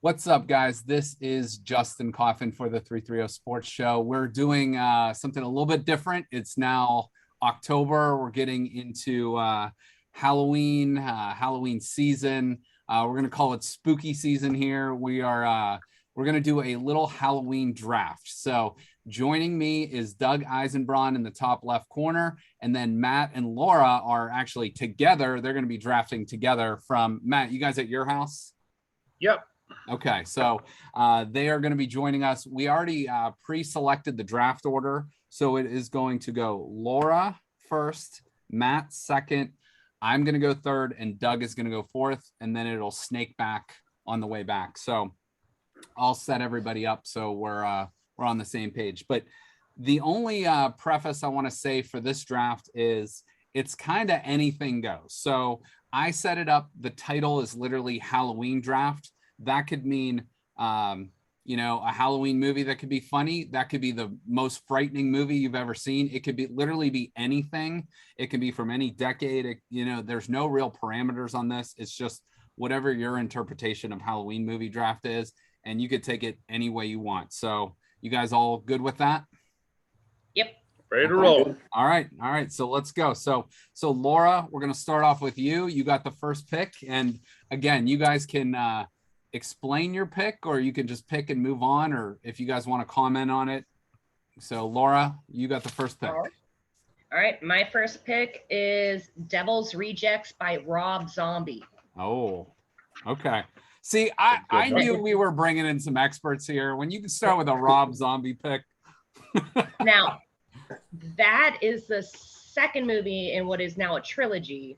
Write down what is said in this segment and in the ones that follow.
What's up, guys? This is Justin Coffin for the 330 Sports Show. We're doing something a little bit different. It's now October. We're getting into Halloween season. We're going to call it spooky season here. We're going to do a little Halloween draft. So joining me is Doug Eisenbraun in the top left corner. And then Matt and Laura are actually together. They're going to be drafting together from Matt. You guys at your house? Yep. Okay, so they are going to be joining us. We already pre-selected the draft order, so it is going to go Laura first, Matt second, I'm going to go third, and Doug is going to go fourth, and then it'll snake back on the way back. So I'll set everybody up so we're on the same page. But the only preface I want to say for this draft is it's kind of anything goes. So I set it up. The title is literally Halloween Draft. That could mean, a Halloween movie that could be funny. That could be the most frightening movie you've ever seen. It could be literally be anything. It can be from any decade. There's no real parameters on this. It's just whatever your interpretation of Halloween movie draft is, and you could take it any way you want. So you guys all good with that? Yep. Ready to roll. All right. So let's go. So Laura, we're going to start off with you. You got the first pick. And again, you guys can explain your pick, or you can just pick and move on, or if you guys want to comment on it. So Laura, you got the first pick. All right. My first pick is Devil's Rejects by Rob Zombie. Oh, okay. See, I knew we were bringing in some experts here. When you can start with a Rob Zombie pick. Now, that is the second movie in what is now a trilogy.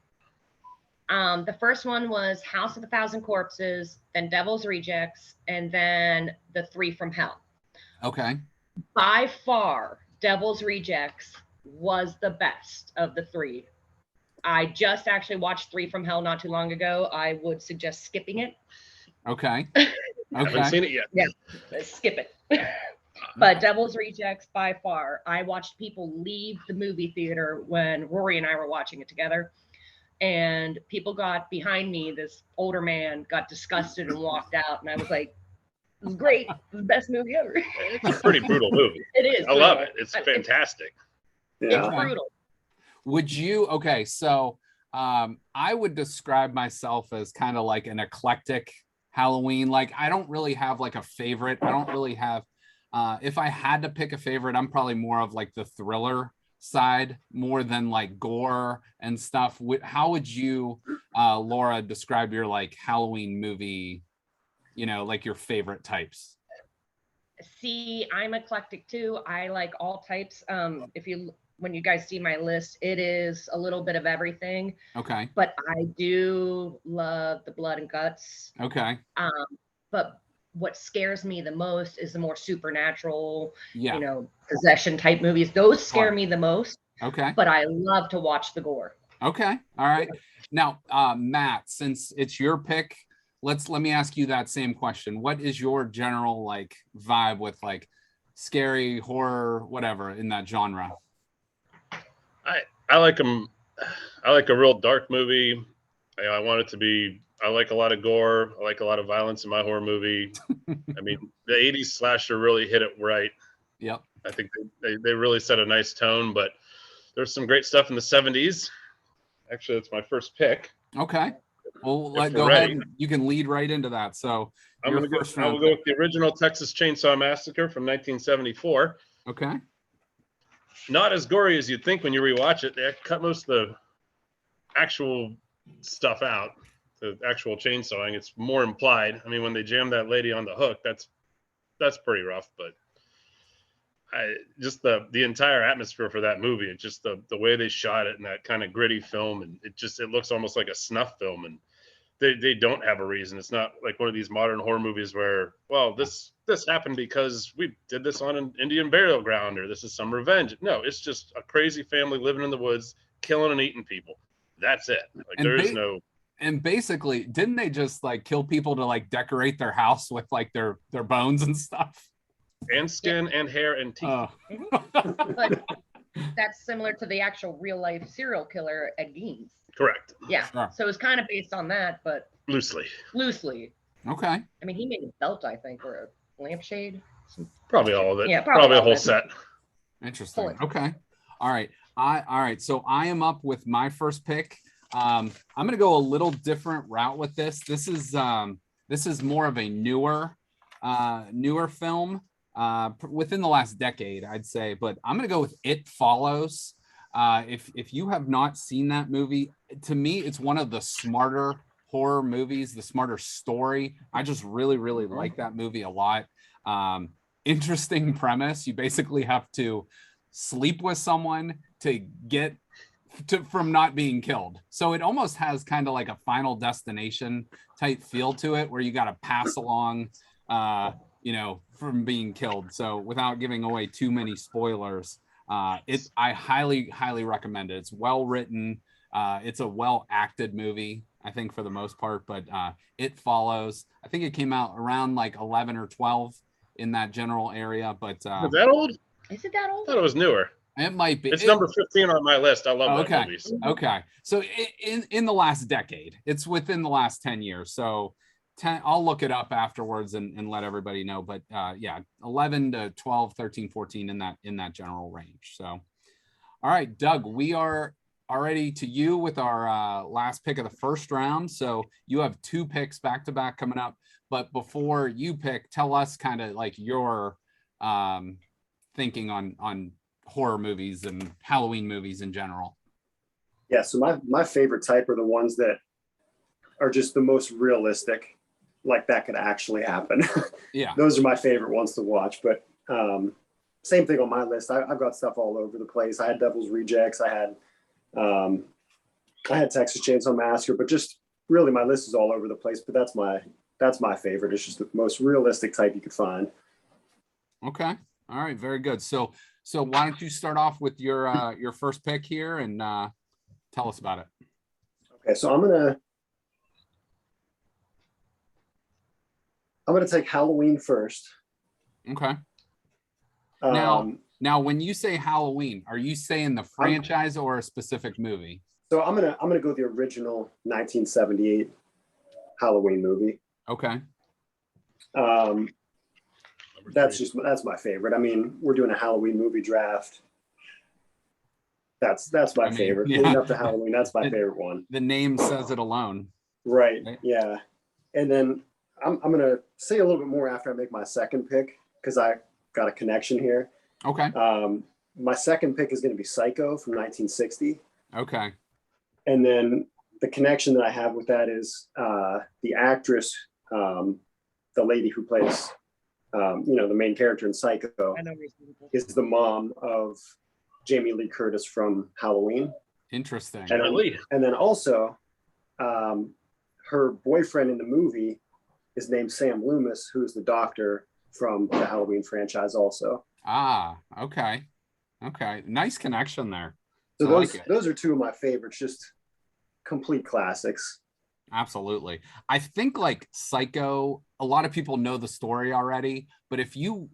The first one was House of a Thousand Corpses, then Devil's Rejects, and then The Three from Hell. Okay. By far, Devil's Rejects was the best of the three. I just actually watched Three from Hell not too long ago. I would suggest skipping it. Okay. Haven't seen it yet. Yeah, skip it. But Devil's Rejects, by far, I watched people leave the movie theater when Rory and I were watching it together. And people got behind me, this older man got disgusted and walked out. And I was like, it was great. It was the best movie ever. It's a pretty brutal movie. It is. I love it. It's fantastic. It's brutal. Would you, okay, so I would describe myself as kind of like an eclectic Halloween. Like, I don't really have like a favorite. I don't really have, if I had to pick a favorite, I'm probably more of like the thriller side more than like gore and stuff. How would you, Laura, describe your like Halloween movie, like your favorite types? See, I'm eclectic too. I like all types. When you guys see my list, it is a little bit of everything. Okay. But I do love the blood and guts. Okay. But what scares me the most is the more supernatural, yeah. Possession type movies. Those scare me the most. Okay. But I love to watch the gore. Okay. All right. Now, Matt, since it's your pick, let me ask you that same question. What is your general like vibe with like scary, horror, whatever in that genre? I like them. I like a real dark movie. I want it to be. I like a lot of gore. I like a lot of violence in my horror movie. I mean, the 80s slasher really hit it right. Yep. I think they really set a nice tone, but there's some great stuff in the 70s. Actually, that's my first pick. Okay. Well, go ahead. You can lead right into that. So I will go with the original Texas Chainsaw Massacre from 1974. Okay. Not as gory as you'd think when you rewatch it. They cut most of the actual stuff out, the actual chainsawing. It's more implied. I mean, when they jam that lady on the hook, that's pretty rough. But just the entire atmosphere for that movie, it's just the way they shot it in that kind of gritty film, and it looks almost like a snuff film. And they don't have a reason. It's not like one of these modern horror movies where, well, this happened because we did this on an Indian burial ground, or this is some revenge. No, it's just a crazy family living in the woods, killing and eating people. That's it. Like, there is no. And basically, didn't they just like kill people to like decorate their house with like their bones and stuff? And skin and hair and teeth. But that's similar to the actual real life serial killer Ed Gein's. Correct. Yeah. Sure. So it's kind of based on that, but loosely. Okay. I mean, he made a belt, I think, or a lampshade. Probably all of it. Yeah, probably a all whole of it. set. Interesting. Fully. Okay. All right. All right. So I am up with my first pick. I'm going to go a little different route with this. This is more of a newer film within the last decade, I'd say. But I'm going to go with It Follows. If you have not seen that movie, to me, it's one of the smarter horror movies, the smarter story. I just really, really like that movie a lot. Interesting premise. You basically have to sleep with someone to get from not being killed. So it almost has kind of like a Final Destination type feel to it, where you got to pass along, from being killed. So without giving away too many spoilers, I highly, highly recommend it. It's well written. It's a well acted movie, I think, for the most part. But It Follows. I think it came out around like 11 or 12 in that general area. But Is that old? Is it that I old? thought it was newer. it might be. It's number 15 on my list. I love that movie. Okay. So in the last decade, it's within the last 10 years. So 10, I'll look it up afterwards and let everybody know. But yeah, 11 to 12, 13, 14 in that general range. So, all right, Doug, we are already to you with our last pick of the first round. So you have 2 picks back to back coming up. But before you pick, tell us kind of like your thinking on horror movies and Halloween movies in general. Yeah, so my favorite type are the ones that are just the most realistic, like that could actually happen. Yeah. Those are my favorite ones to watch. But same thing on my list. I've got stuff all over the place. I had Devil's Rejects. I had Texas Chainsaw Massacre. But just really, my list is all over the place. But that's my favorite. It's just the most realistic type you could find. Okay. All right. Very good. So why don't you start off with your first pick here and tell us about it. Okay, so I'm gonna take Halloween first. Okay. Now, when you say Halloween, are you saying the franchise or a specific movie? So I'm gonna go the original 1978 Halloween movie. Okay. That's my favorite. I mean, we're doing a Halloween movie draft. That's my favorite. Yeah. Leading up to Halloween, that's my favorite one. The name says it alone. Right. Yeah. And then I'm gonna say a little bit more after I make my second pick, because I got a connection here. Okay. My second pick is going to be Psycho from 1960. Okay. And then the connection that I have with that is the actress, the lady who plays, the main character in Psycho, is the mom of Jamie Lee Curtis from Halloween. Interesting. And then also, her boyfriend in the movie is named Sam Loomis, who is the doctor from the Halloween franchise also. Ah, okay. Okay. Nice connection there. So those are 2 of my favorites, just complete classics. Absolutely. I think like Psycho, a lot of people know the story already, but if you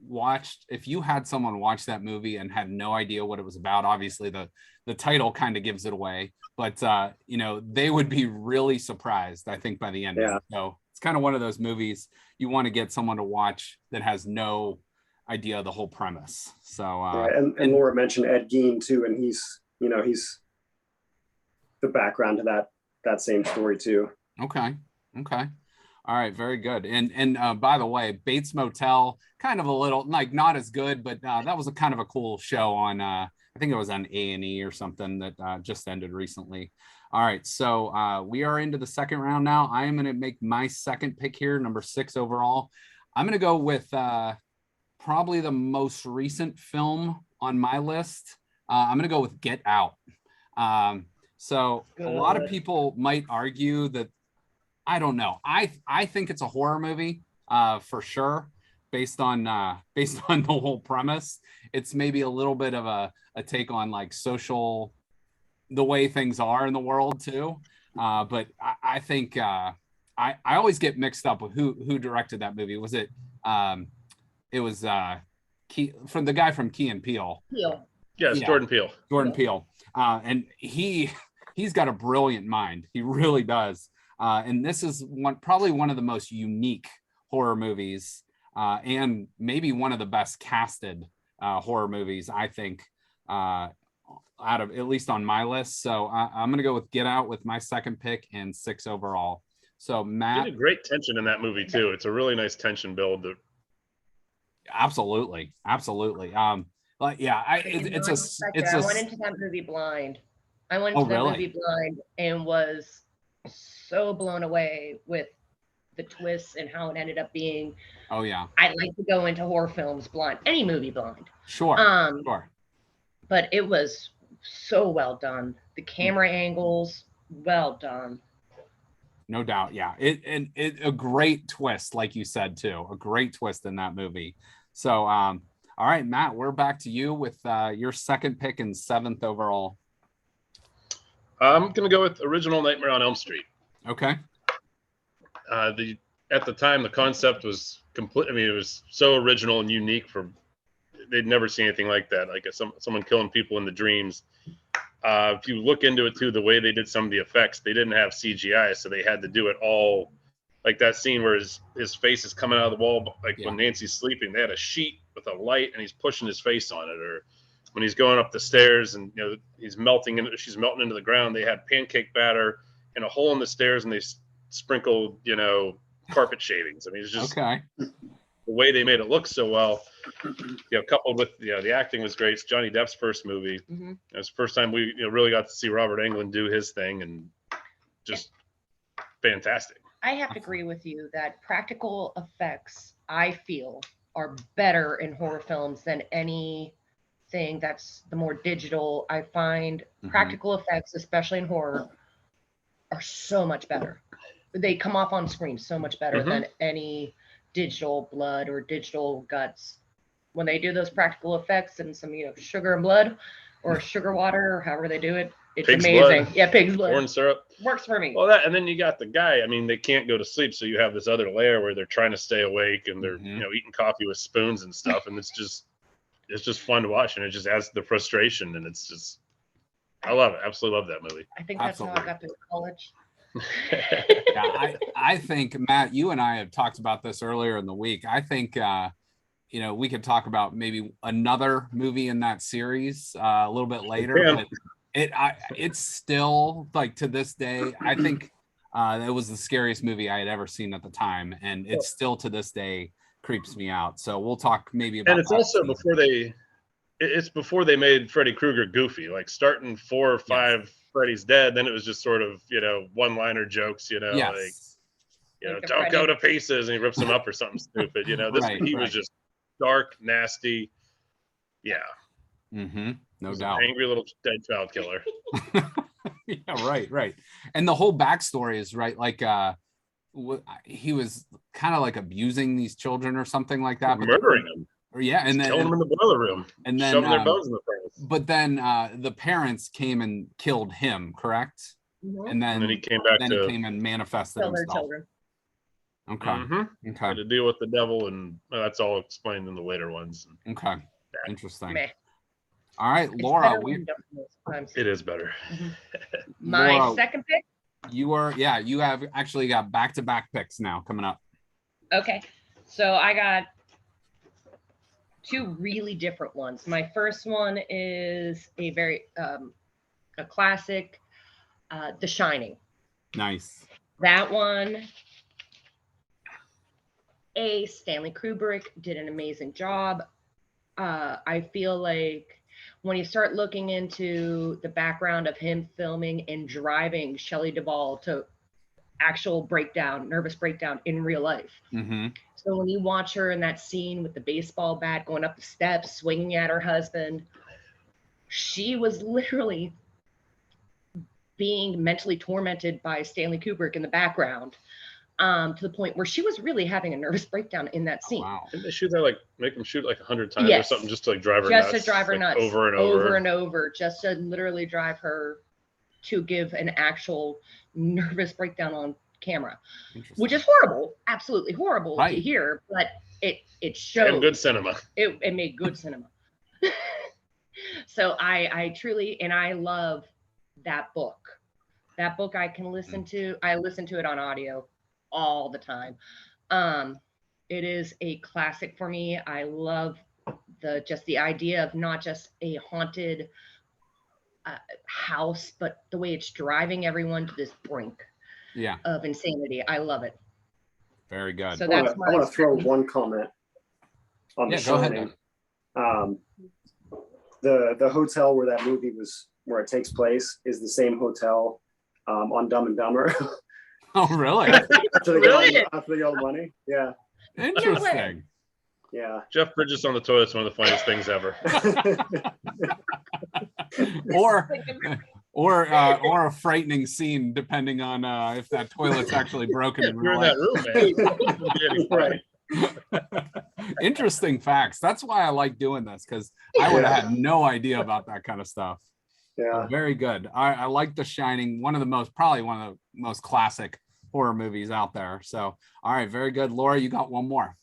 had someone watch that movie and had no idea what it was about, obviously the title kind of gives it away, but they would be really surprised, I think, by the end of it. So it's kind of one of those movies you want to get someone to watch that has no idea of the whole premise. So and Laura mentioned Ed Gein too, and he's the background to that same story too. Okay. All right, very good. And by the way, Bates Motel, kind of a little like not as good, but that was a kind of a cool show on I think it was on A&E or something that just ended recently. All right, so we are into the second round now. I am going to make my second pick here, number 6 overall. I'm going to go with probably the most recent film on my list. I'm going to go with Get Out. So a lot of people might argue that, I don't know. I think it's a horror movie for sure, based on the whole premise. It's maybe a little bit of a take on like the way things are in the world too. But I think I always get mixed up with who directed that movie. Was it? It was from the guy from Key and Peele. Yes, yeah. Jordan Peele. Jordan Peele, and he's got a brilliant mind. He really does. And this is probably one of the most unique horror movies, and maybe one of the best casted horror movies, I think, out of, at least on my list. So I'm going to go with Get Out with my second pick and 6 overall. So Matt, you did great tension in that movie too. It's a really nice tension build. Absolutely. Like, yeah, I it's went into that movie blind. I went into that movie blind and was so blown away with the twists and how it ended up being. Oh yeah. I like to go into horror films blind, any movie blind. Sure. Sure. But it was so well done. The camera angles, well done. No doubt. Yeah. It a great twist, like you said too. A great twist in that movie. So all right, Matt, we're back to you with your second pick and 7th overall. I'm gonna go with original Nightmare on Elm Street. Okay. At the time, the concept was complete. I mean, it was so original and unique. They'd never seen anything like that. Like someone killing people in the dreams. If you look into it too, the way they did some of the effects, they didn't have CGI, so they had to do it all. Like that scene where his face is coming out of the wall, when Nancy's sleeping, they had a sheet with a light and he's pushing his face on it. Or when he's going up the stairs and he's melting and she's melting into the ground, they had pancake batter in a hole in the stairs and they sprinkled carpet shavings. I mean, it's just okay. The way they made it look so well. Coupled with the acting was great. It's Johnny Depp's first movie. Mm-hmm. It was the first time we really got to see Robert Englund do his thing, and just fantastic. I have to agree with you that practical effects, I feel, are better in horror films than anything that's the more digital. I find practical effects, especially in horror, are so much better. They come off on screen so much better than any digital blood or digital guts. When they do those practical effects and some, sugar and blood or sugar water or however they do it, it's Pig's amazing. blood. Yeah, pig's blood. Corn syrup. Works for me. Well, and then you got the guy. I mean, they can't go to sleep, so you have this other layer where they're trying to stay awake and they're eating coffee with spoons and stuff, and it's just fun to watch, and it just adds to the frustration, and it's just, I love it. Absolutely love that movie. I think that's how I got through college. Yeah, I think, Matt, you and I have talked about this earlier in the week. I think we could talk about maybe another movie in that series a little bit later. But it's still, like, to this day, I think it was the scariest movie I had ever seen at the time, and it still to this day creeps me out. So we'll talk maybe about. And it's also before they made Freddy Krueger goofy, like starting 4 or 5. Yes. Freddy's dead, then it was just sort of one-liner jokes, yes. Don't go to pieces, and he rips him up or something stupid. He was just dark, nasty. Yeah. No doubt. Angry little dead child killer. Yeah, right. And the whole backstory is right, like he was kind of like abusing these children or something like that, murdering them. Yeah, and then killing them in the boiler room, and then shoving their bones in the face. But then the parents came and killed him, correct? And then he came back. He came and manifested himself. Their children. Okay. Okay. To deal with the devil, and that's all explained in the later ones. Okay. Interesting. Meh. All right, Laura. It is better. My Laura, second pick. You have actually got back-to-back picks now coming up. Okay, so I got 2 really different ones. My first one is a very a classic, The Shining. Nice. That one, Stanley Kubrick did an amazing job. I feel like when you start looking into the background of him filming and driving Shelley Duvall to actual nervous breakdown in real life. So when you watch her in that scene with the baseball bat going up the steps, swinging at her husband, she was literally being mentally tormented by Stanley Kubrick in the background, to the point where she was really having a nervous breakdown in that scene. Wow. Didn't they shoot that, make them shoot 100 times or something just to drive her nuts? Just to drive her nuts. Over and over, just to literally drive her to give an actual nervous breakdown on camera, which is horrible, absolutely horrible to hear, but it showed. And good cinema. It made good cinema. So I truly, and I love that book. That book I can listen to. I listen to it on audio all the time. It is a classic for me. I love the idea of not just a haunted house, but the way it's driving everyone to this brink of insanity. I love it. Very good. So I want to throw one comment on The Shining. The hotel where that movie where it takes place is the same hotel on Dumb and Dumber. Oh, really? After they get all the money. Yeah. Interesting. Yeah. Jeff Bridges on the toilet is one of the funniest things ever. or a frightening scene, depending on if that toilet's actually broken. If you're in that room, man. Right. Interesting facts. That's why I like doing this, because I would have had no idea about that kind of stuff. Yeah. Very good. I like The Shining, probably one of the most classic horror movies out there. So, all right, very good. Laura, you got one more.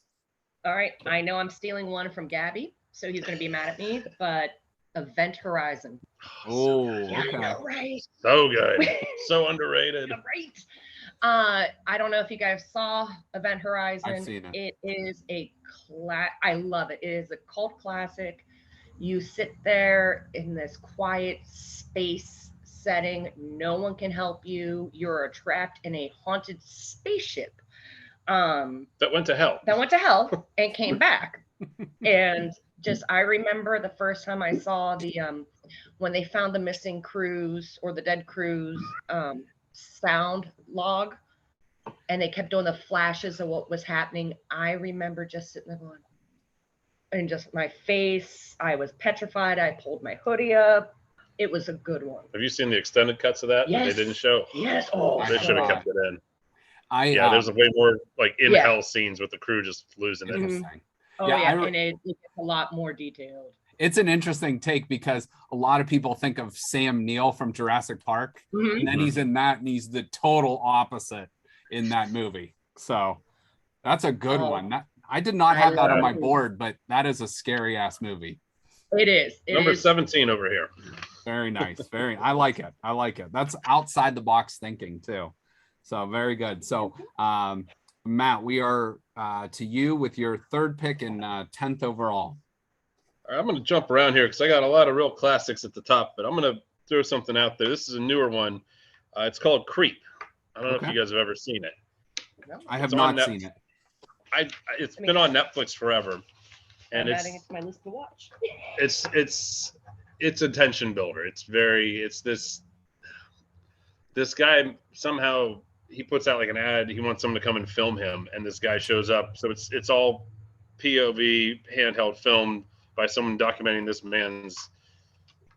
All right. I know I'm stealing one from Gabby, so he's going to be mad at me, but Event Horizon. Oh, yeah, okay. Right. So good. So underrated. Right. I don't know if you guys saw Event Horizon. I've seen it. It is I love it. It is a cult classic. You sit there in this quiet space setting. No one can help you. You're trapped in a haunted spaceship. That went to hell And came back. And I remember the first time I saw when they found the missing crews or the dead crews sound log, and they kept doing the flashes of what was happening. I remember just sitting there going, and just my face, I was petrified. I pulled my hoodie up. It was a good one. Have you seen the extended cuts of that? Yes. They didn't show. Yes. Oh, they should have kept it in. There's a way more like in hell scenes with the crew just losing it. Interesting. Oh yeah, and it gets a lot more detailed. It's an interesting take because a lot of people think of Sam Neill from Jurassic Park, and then he's in that, and he's the total opposite in that movie. So that's a good one. I did not have that on my board, but that is a scary ass movie. It is. Number 17 over here. Very nice. I like it. That's outside the box thinking too. So very good. So Matt, we are to you with your third pick and 10th overall. All right, I'm going to jump around here because I got a lot of real classics at the top, but I'm going to throw something out there. This is a newer one. It's called Creep. I don't know if you guys have ever seen it. I have not seen it. It's been on Netflix forever, and adding it to my list to watch. It's a tension builder. It's this guy somehow he puts out like an ad. He wants someone to come and film him, and this guy shows up. So it's all POV, handheld filmed by someone documenting this man's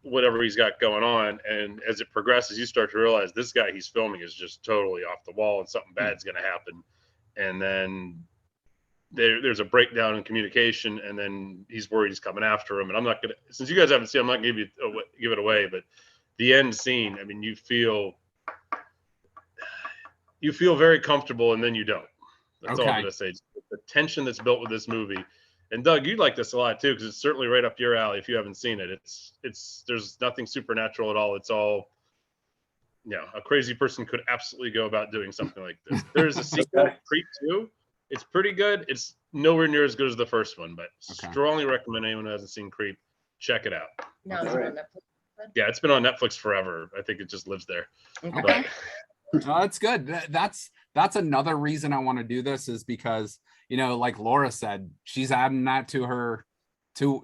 whatever he's got going on. And as it progresses, you start to realize this guy he's filming is just totally off the wall, and something bad's going to happen. And then there's a breakdown in communication, and then he's worried he's coming after him. And I'm not gonna, since you guys haven't seen, I'm not gonna give it away. But the end scene, I mean, you feel very comfortable, and then you don't. That's all I'm gonna say. The tension that's built with this movie. And Doug, you'd like this a lot too, because it's certainly right up your alley. If you haven't seen it, it's there's nothing supernatural at all. It's all, a crazy person could absolutely go about doing something like this. There's a sequel, Creep 2. It's pretty good. It's nowhere near as good as the first one, but strongly recommend anyone who hasn't seen Creep, check it out. No, it's on Netflix. Yeah, it's been on Netflix forever. I think it just lives there. Okay. That's good. That's another reason I want to do this is because, like Laura said, she's adding that to her two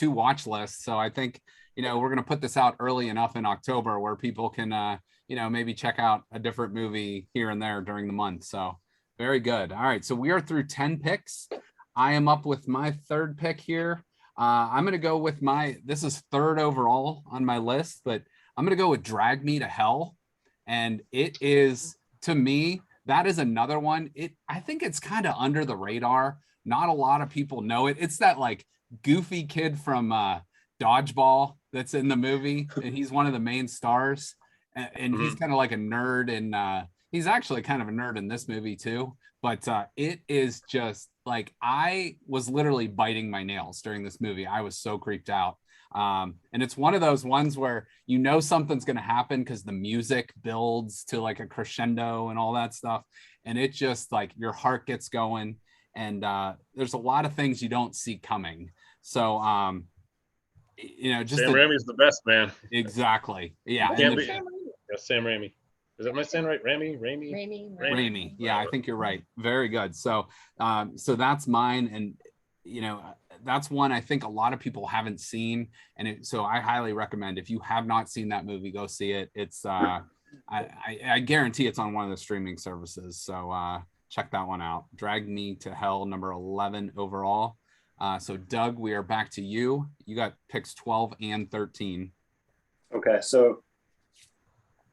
watch lists. So I think, we're going to put this out early enough in October where people can, maybe check out a different movie here and there during the month. So very good. All right. So we are through 10 picks. I am up with my third pick here. I'm going to go with this is third overall on my list, but I'm going to go with Drag Me to Hell. And it is, to me, that is another one. I think it's kind of under the radar. Not a lot of people know it. It's that like goofy kid from Dodgeball that's in the movie, and he's one of the main stars. And he's kind of like a nerd, and he's actually kind of a nerd in this movie too. But it is just like, I was literally biting my nails during this movie. I was so creeped out. And it's one of those ones where you know something's going to happen because the music builds to like a crescendo and all that stuff. And it just like your heart gets going. And there's a lot of things you don't see coming. So, just Sam Raimi's the best, man. Exactly. Yeah. Sam Raimi. Is that my saying right? Raimi. Yeah, I think you're right. Very good. So, so that's mine. And, that's one I think a lot of people haven't seen. And so I highly recommend, if you have not seen that movie, go see it. It's, I guarantee it's on one of the streaming services. So check that one out. Drag Me to Hell, number 11 overall. So Doug, we are back to you. You got picks 12 and 13. Okay, so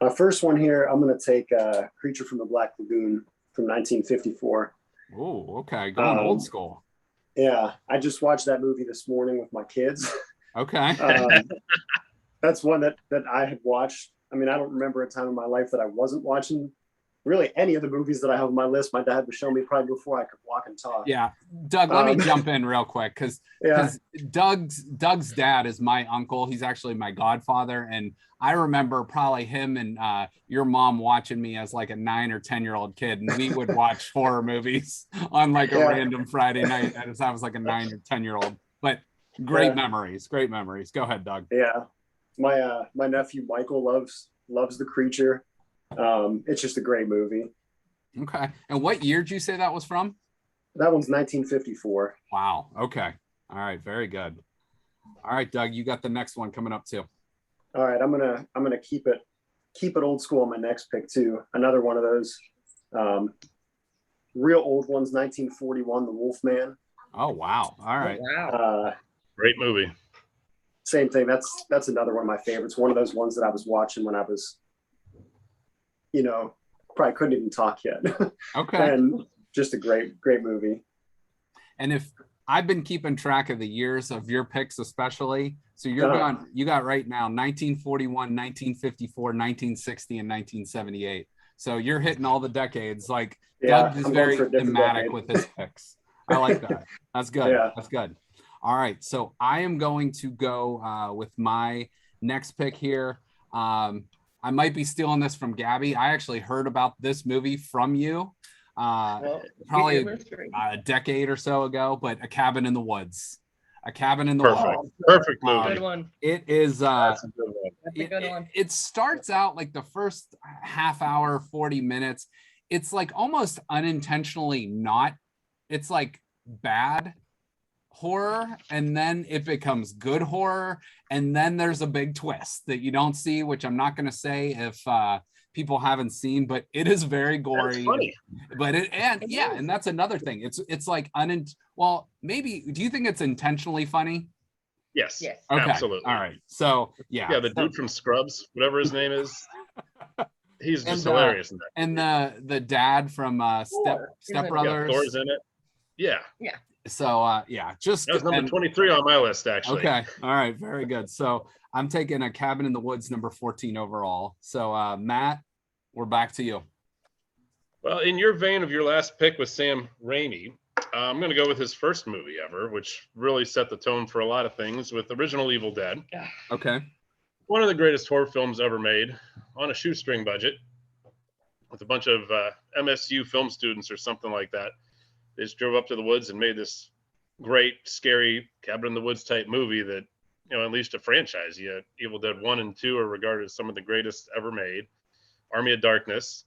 my first one here, I'm going to take Creature from the Black Lagoon from 1954. Oh, okay. Going old school. Yeah, I just watched that movie this morning with my kids. Okay. That's one that I had watched. I mean, I don't remember a time in my life that I wasn't watching really any of the movies that I have on my list. My dad would show me probably before I could walk and talk. Yeah. Doug, let me jump in real quick because Doug's dad is my uncle. He's actually my godfather. And I remember probably him and your mom watching me as like a 9 or 10-year-old kid. And we would watch horror movies on like a random Friday night as I was like a 9 or 10-year-old. But great memories. Go ahead, Doug. Yeah. My nephew Michael loves The Creature. It's just a great movie. Okay. And what year did you say that was from? That one's 1954. Wow. Okay. All right. Very good. All right, Doug, you got the next one coming up too. All right. I'm gonna keep it old school on my next pick too. Another one of those real old ones, 1941, The Wolfman. Oh wow. All right. Wow. Great movie. Same thing. That's another one of my favorites. One of those ones that I was watching when I was, probably couldn't even talk yet. Okay. And just a great movie. And if I've been keeping track of the years of your picks, especially, so you got right now 1941, 1954, 1960, and 1978. So you're hitting all the decades. Like Doug is very thematic with his picks. I like that. That's good. Yeah. That's good. All right. So I am going to go with my next pick here. I might be stealing this from Gabby. I actually heard about this movie from you probably a decade or so ago, but A Cabin in the Woods. A Cabin in the Woods. Perfect movie. Good one. It is That's a good one. That's a good one. It starts out like the first half hour, 40 minutes. It's like almost unintentionally not. It's like bad horror, and then it becomes good horror, and then there's a big twist that you don't see, which I'm not going to say if people haven't seen, but it is very gory. That's funny. But and that's another thing. It's like maybe. Do you think it's intentionally funny? Yes. Yes. Okay. Absolutely. All right. So yeah. Yeah, the dude from Scrubs, whatever his name is, he's just And, hilarious in that. And the dad from Step Brothers. Yeah, Thor's in it. Yeah. So just That was number 23 on my list, actually. okay. All right, very good. So I'm taking A Cabin in the Woods, number 14 overall. So Matt, we're back to you. Well, in your vein of your last pick with Sam Raimi, I'm going to go with his first movie ever, which really set the tone for a lot of things, with Original Evil Dead. Okay. One of the greatest horror films ever made on a shoestring budget with a bunch of MSU film students or something like that. They just drove up to the woods and made this great, scary Cabin in the Woods type movie that, unleashed a franchise. Yeah, Evil Dead 1 and 2 are regarded as some of the greatest ever made. Army of Darkness.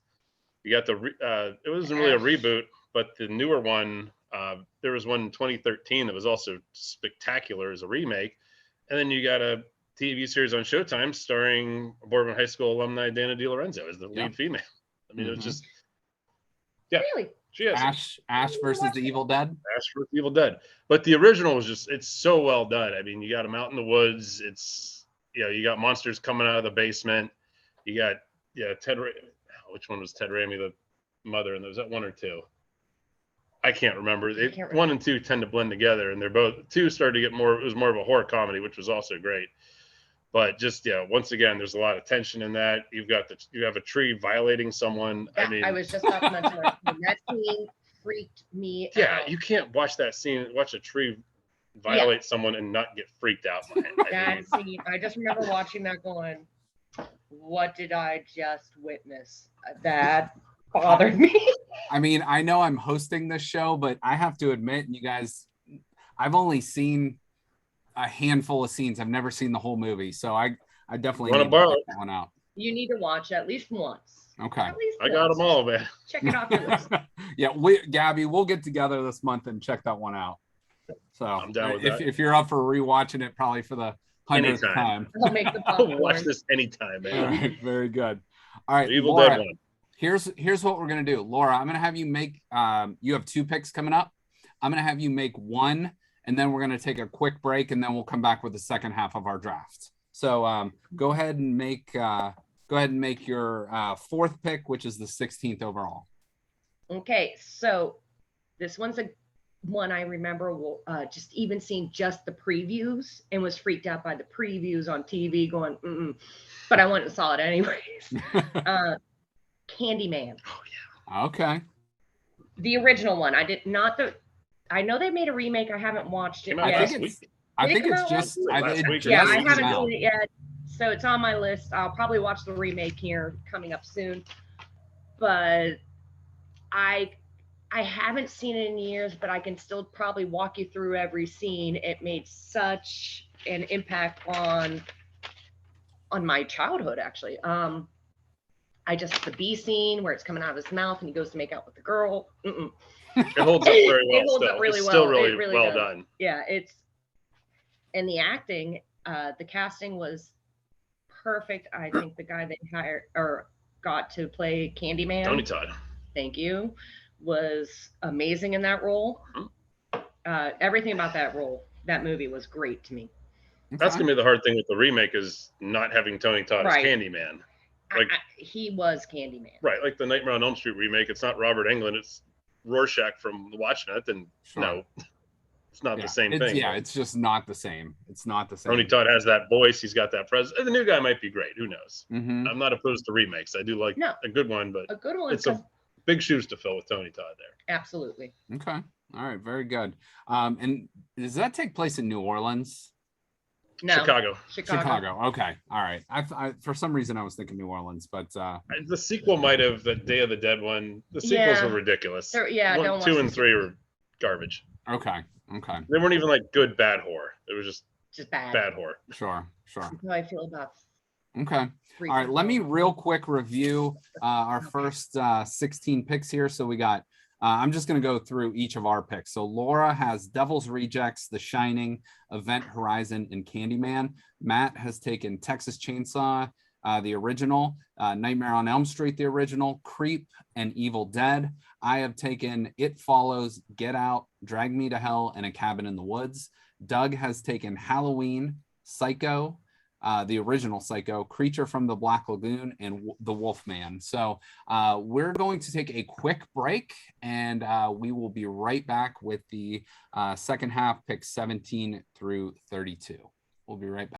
You got it wasn't really a reboot, but the newer one, there was one in 2013 that was also spectacular as a remake. And then you got a TV series on Showtime starring Bourbon High School alumni Dana DiLorenzo as the lead female. I mean, it was just, Really? She is. Ash versus the Evil Dead. Ash versus Evil Dead. But the original was it's so well done. I mean, you got them out in the woods. It's, you got monsters coming out of the basement. You got, which one was Ted Raimi, the mother? And was that 1 or 2? I can't remember. 1 and 2 tend to blend together, and they're both, 2 started to get more, it was more of a horror comedy, which was also great. But just, once again, there's a lot of tension in that. You have a tree violating someone. Yeah, I mean, I was just about to mention that scene freaked me out. You can't watch that scene, watch a tree violate someone and not get freaked out by it. That scene, I just remember watching that going, what did I just witness? That bothered me. I mean, I know I'm hosting this show, but I have to admit, you guys, I've only seen a handful of scenes. I've never seen the whole movie, so I definitely need to check that one out. You need to watch it at least once. Okay. At least I got once. them all, man. Check it off your list. Yeah, Gabby, we'll get together this month and check that one out. So I'm down with that. If you're up for rewatching it, probably for the 100th time. I'll make the I'll popcorn. watch this anytime, man. All right, very good. All right, Evil Laura, Dead one. here's what we're gonna do. Laura, I'm gonna have you make you have 2 picks coming up. I'm gonna have you make one, and then we're gonna take a quick break, and then we'll come back with the second half of our draft. So go ahead and make your 4th pick, which is the 16th overall. Okay, so this one's a one I remember just even seeing just the previews and was freaked out by the previews on TV going, but I went and saw it anyways. Candyman. Oh yeah. Okay. The original one. I did not I know they made a remake. I haven't watched it Came out yet. last week. I Did it think come it's out just last week? Yeah, I just haven't came out. seen it yet. So it's on my list. I'll probably watch the remake here coming up soon. But I haven't seen it in years, but I can still probably walk you through every scene. It made such an impact on my childhood, actually. The bee scene where it's coming out of his mouth and he goes to make out with the girl. It holds up very well. It holds still. up really it's well. Still It really, really well does. done. Yeah, and the acting, the casting was perfect. I think the guy they hired or got to play Candyman, Tony Todd. thank you, was amazing in that role. Everything about that movie was great to me. That's gonna be the hard thing with the remake is not having Tony Todd Right. as Candyman. Like- He was Candyman. Right, like the Nightmare on Elm Street remake. It's not Robert Englund. It's Rorschach from watching it. Then Sure. no, it's not Yeah, the same thing. Yeah, it's just not the same. It's not the same. Tony Todd has that voice. He's got that presence. The new guy might be great. Who knows? Mhm. I'm not opposed to remakes. I do like No. a good one, but A good one. it's a big shoes to fill with Tony Todd there. Absolutely. Okay. All right. Very good. And does that take place in New Orleans? No. Chicago. Okay. All right. I for some reason I was thinking New Orleans, but The sequel might have the Day of the Dead one. The sequels Yeah. were ridiculous. Yeah, One, don't watch 2 the and 3 were garbage. okay. They weren't even like good bad horror. It was just Just bad. bad horror. Sure. That's how I feel about Okay. All right, let me real quick review our first 16 picks here. So we got, I'm just going to go through each of our picks. So Laura has Devil's Rejects, The Shining, Event Horizon, and Candyman. Matt has taken Texas Chainsaw, the original, Nightmare on Elm Street, the original, Creep, and Evil Dead. I have taken It Follows, Get Out, Drag Me to Hell, and A Cabin in the Woods. Doug has taken Halloween, Psycho, the original Psycho, Creature from the Black Lagoon, and The Wolfman. So we're going to take a quick break, and we will be right back with the second half, picks 17 through 32. We'll be right back.